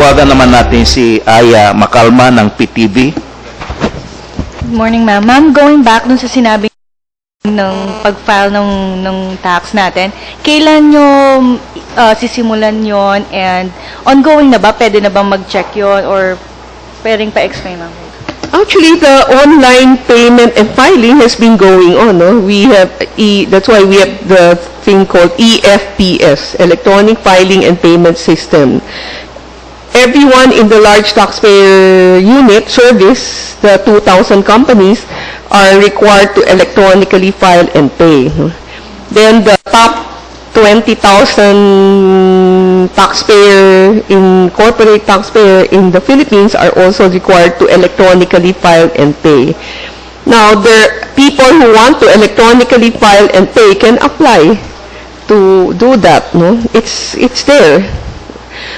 Tawagan naman natin si Aya Macalma ng PTV. Good morning, ma'am. Ma'am, going back dun sa sinabi ng pag-file ng tax natin, kailan nyo sisimulan yon and ongoing na ba? Pwede na bang mag-check yon or pwedeng pa-explain lang? Actually, the online payment and filing has been going on. No? We have that's why we have the thing called EFPS, Electronic Filing and Payment System. Everyone in the large taxpayer unit service, the 2,000 companies, are required to electronically file and pay. Then the top 20,000 corporate taxpayer in the Philippines are also required to electronically file and pay. Now, the people who want to electronically file and pay can apply to do that. No? It's there.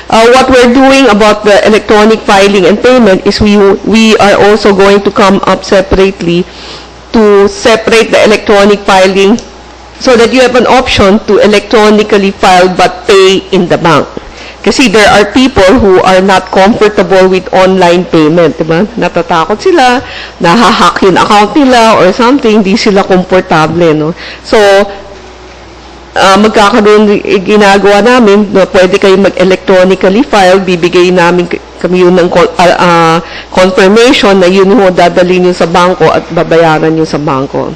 What we're doing about the electronic filing and payment is we are also going to come up separately to separate the electronic filing so that you have an option to electronically file but pay in the bank. Kasi there are people who are not comfortable with online payment, diba? Natatakot sila, nahahack yung account nila or something, di sila komportable, no? So, ginagawa namin na pwede kayo mag-electronically file, bibigay namin kami yun ng confirmation na yun ho dadalhin nyo sa bangko at babayaran nyo sa bangko.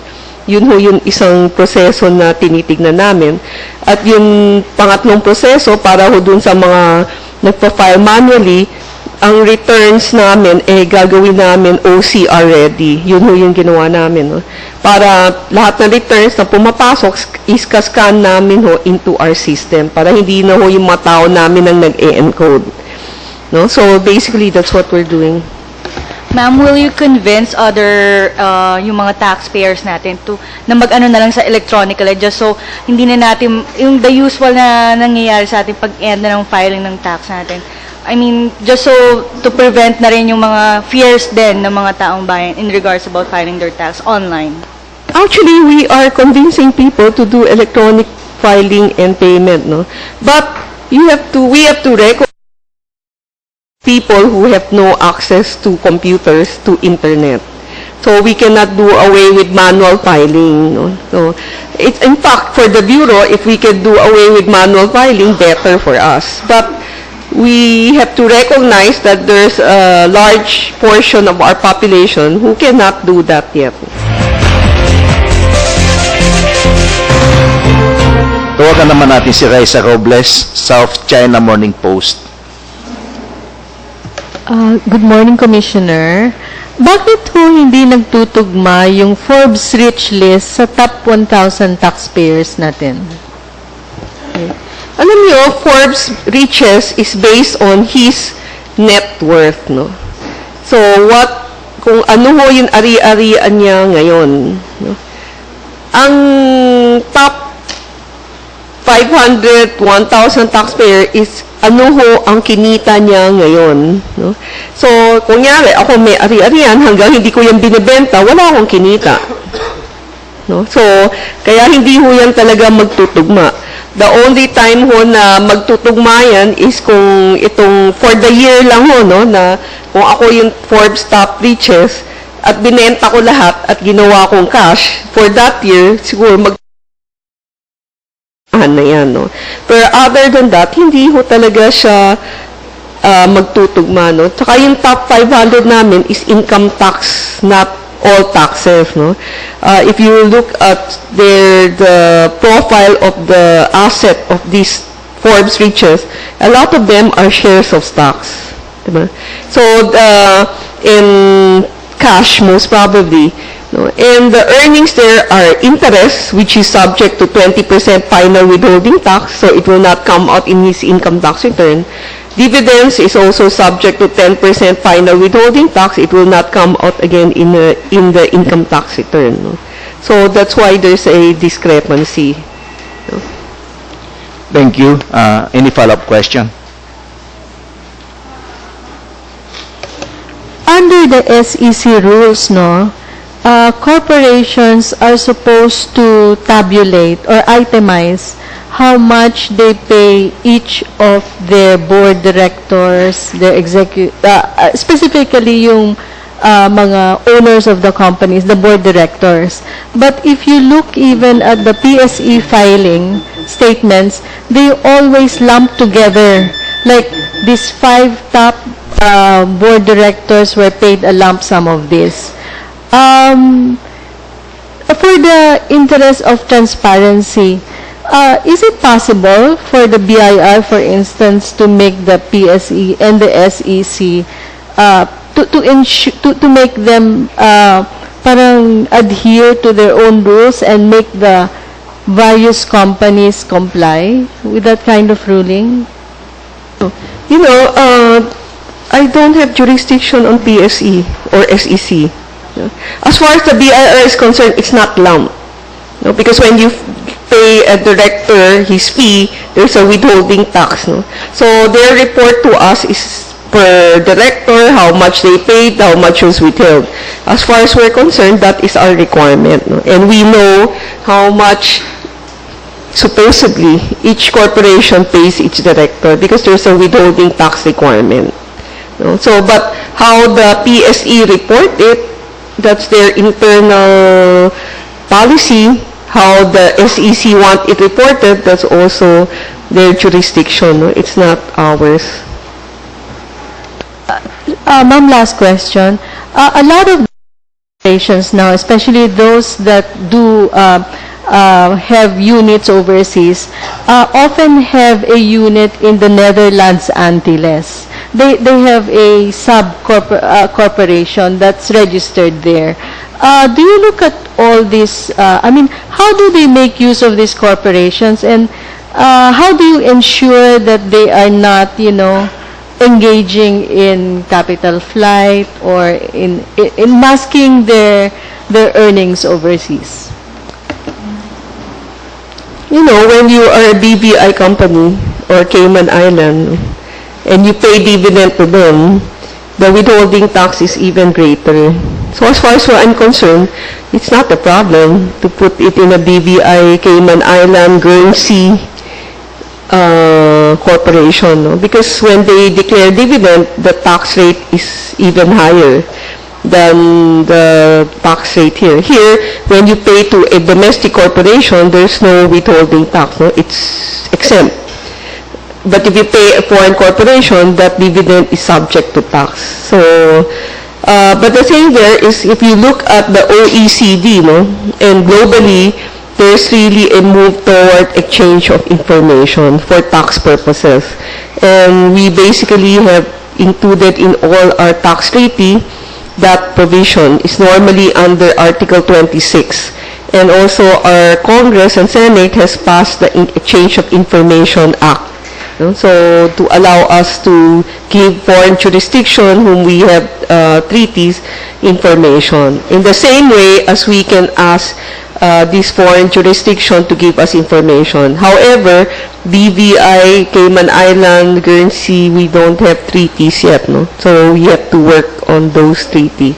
Yun ho yung isang proseso na tinitignan namin. At yung pangatlong proseso, para ho dun sa mga nagpa-file manually, ang returns namin, gagawin namin OCR ready. Yun ho yung ginawa namin. No? Para lahat ng returns na pumapasok, iska-scan namin ho into our system. Para hindi na ho yung mga tao namin ang nag-e-encode. No? So, basically, that's what we're doing. Ma'am, will you convince other, yung mga taxpayers natin na mag-ano na lang sa electronical just so hindi na natin, yung the usual na nangyayari sa atin pag-end na ng filing ng tax natin, I mean, just so to prevent na rin yung mga fears din ng mga taong bayan in regards about filing their tax online. Actually, we are convincing people to do electronic filing and payment, no? But we have to recognize people who have no access to computers, to internet. So we cannot do away with manual filing, no? So it's in fact for the bureau, if we can do away with manual filing, better for us. But we have to recognize that there's a large portion of our population who cannot do that yet. Tawagan naman natin si Raisa Robles, South China Morning Post. Good morning, Commissioner. Bakit ho hindi nagtutugma yung Forbes Rich List sa top 1,000 taxpayers natin? Okay. Alam niyo, Forbes Riches is based on his net worth, no? So, kung ano ho yung ari-arian niya ngayon, no? Ang top 500, 1,000 taxpayer is ano ho ang kinita niya ngayon, no? So, kunyari, ako may ari-arian, hanggang hindi ko yan binibenta, wala akong kinita. No? So, kaya hindi ho yan talaga magtutugma. The only time ho na magtutugma yan is kung itong for the year lang ho, no, na kung ako yung Forbes Top Riches at binenta ko lahat at ginawa kong cash for that year, siguro na yan, no. Pero other than that, hindi ho talaga siya magtutugma, no. Tsaka yung top 500 namin is income tax, not all taxes, no. If you look at the profile of the asset of these Forbes Riches, a lot of them are shares of stocks, diba? So in cash most probably, no? And the earnings there are interest, which is subject to 20% final withholding tax, so it will not come out in his income tax return. Dividends is also subject to 10% final withholding tax. It will not come out again in the income tax return. No? So that's why there's a discrepancy. No? Thank you. Any follow-up question? Under the SEC rules, no, corporations are supposed to tabulate or itemize how much they pay each of their board directors, their specifically yung mga owners of the companies, the board directors. But if you look even at the PSE filing statements, they always lump together. Like these 5 top board directors were paid a lump sum of this. For the interest of transparency, is it possible for the BIR, for instance, to make the PSE and the SEC to make them parang adhere to their own rules and make the various companies comply with that kind of ruling? You know, I don't have jurisdiction on PSE or SEC. As far as the BIR is concerned, it's not lumped. No? Because when you pay a director his fee, there's a withholding tax. No? So their report to us is per director, how much they paid, how much was withheld. As far as we're concerned, that is our requirement. No? And we know how much supposedly each corporation pays each director because there's a withholding tax requirement. No? So, but how the PSE report it, that's their internal policy. How the SEC want it reported, that's also their jurisdiction. No? It's not ours. Ma'am, last question. A lot of corporations now, especially those that do have units overseas, often have a unit in the Netherlands Antilles. They have a corporation that's registered there. Do you look at all this? I mean, how do they make use of these corporations, and how do you ensure that they are not, you know, engaging in capital flight or in masking their earnings overseas? You know, when you are a BVI company or Cayman Island and you pay dividend to them, the withholding tax is even greater. So as far as I'm concerned, it's not a problem to put it in a BVI Cayman Island Guernsey corporation, no? Because when they declare dividend, the tax rate is even higher than the tax rate here. Here, when you pay to a domestic corporation, there's no withholding tax. No? It's exempt. But if you pay a foreign corporation, that dividend is subject to tax. So, but the thing there is, if you look at the OECD, no, and globally, there's really a move toward exchange of information for tax purposes. And we basically have included in all our tax treaty that provision is normally under Article 26. And also our Congress and Senate has passed the Exchange of Information Act. So to allow us to give foreign jurisdiction whom we have treaties information. In the same way as we can ask this foreign jurisdiction to give us information. However, BVI, Cayman Island, Guernsey, we don't have treaties yet, no? So we have to work on those treaties.